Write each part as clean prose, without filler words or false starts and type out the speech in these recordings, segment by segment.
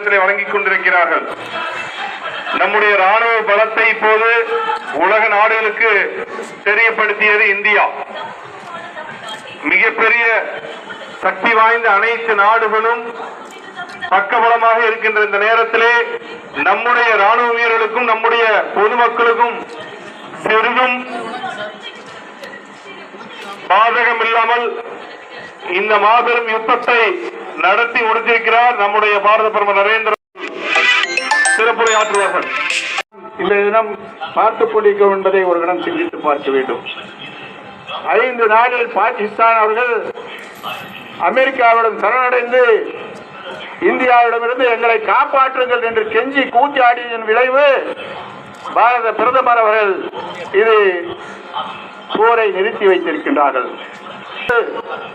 நேரத்தில் வழங்கிக் கொண்டிருக்கிறார்கள். நம்முடைய ராணுவ பலத்தை இப்போது உலக நாடுகளுக்கு தெரியப்படுத்தியது இந்தியா. மிகப்பெரிய சக்தி வாய்ந்த அனைத்து நாடுகளும் பக்கபலமாக இருக்கின்ற இந்த நேரத்திலே நம்முடைய ராணுவ வீரர்களுக்கும் நம்முடைய பொதுமக்களுக்கும் சிறிதும் பாதகம் இல்லாமல் இந்த மாபெரும் யுத்தத்தை நடத்தி முடித்திருக்கிறார் நம்முடைய பாரத பிரதமர் நரேந்திர சிறப்புரையாற்றுவார்கள். இந்த தினம் பார்த்துக் கொண்டிருக்கிறோம் என்பதை ஒரு கணம் சிந்தித்து பார்க்க வேண்டும். 5 நாளில் பாகிஸ்தான் அவர்கள் அமெரிக்காவிடம் சரணடைந்து இந்தியாவிடமிருந்து எங்களை காப்பாற்றுங்கள் என்று கெஞ்சி கூத்தாடியதன் விளைவு பாரத பிரதமர் அவர்கள் இது போரை நிறுத்தி வைத்திருக்கின்றார்கள்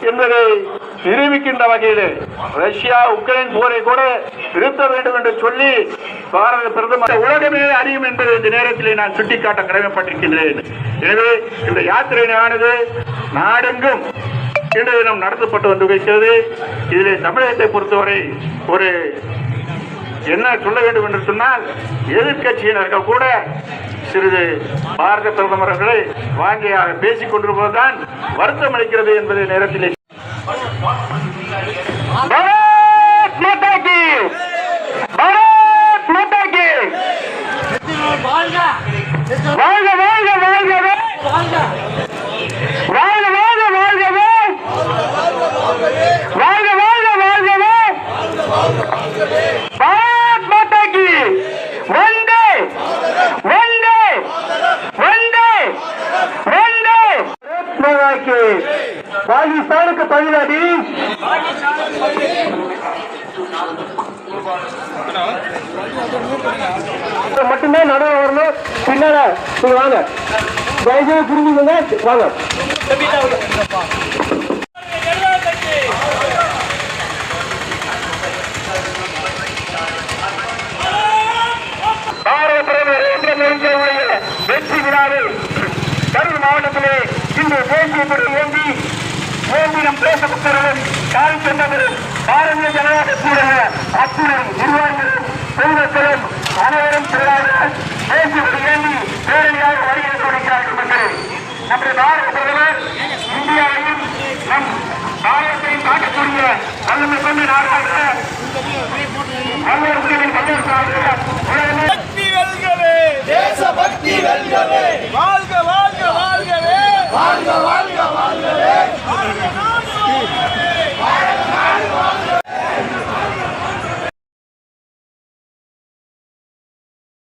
என்பதை நிரூபிக்கின்ற வகையில் ரஷ்யா உக்ரைன் போரை கூட நிறுத்த வேண்டும் என்று சொல்லி பாரத பிரதமர் உலகமே அறியும் என்பதை இந்த நேரத்தில் நான் சுட்டிக்காட்ட கடமைப்பட்டிருக்கின்றேன். எனவே இந்த யாத்திரையானது நாடெங்கும் இன்று தினம் நடத்தப்பட்டு வந்து வைக்கிறது. இதில் தமிழகத்தை பொறுத்தவரை ஒரு என்ன சொல்ல வேண்டும் என்று சொன்னால், எதிர்கட்சியினர்கள் கூட சிறிது பாரத பிரதமர் அவர்களை வாங்கியாக பேசிக் கொண்டிருப்பதுதான் வருத்தம் அளிக்கிறது என்பதை நேரத்தில் பாகிஸ்தானுக்கு பதிலடி, மட்டும்தான் நடுவு வரணும். பின்னால நீங்க வாங்க, தயவுசெய்து புரிஞ்சுக்கோங்க, வாங்க. பாரத பிரதமர் நரேந்திர மோடியுடைய வெற்றி விழாவில் கரூர் மாவட்டத்திலே இன்று தேசிய கொடி ஏந்தி நம் தேசபக்தர்களும் கால் சென்றவரும் பாரதிய ஜனதா கூட அத்துணை நிர்வாகிகளும் பொதுமக்களும் அனைவரும் திரளாக தேசிய கொடி ஏந்தி பேரணியாக வருகை கொடுக்கிறார்கள். நம்முடைய பாரத பிரதமர்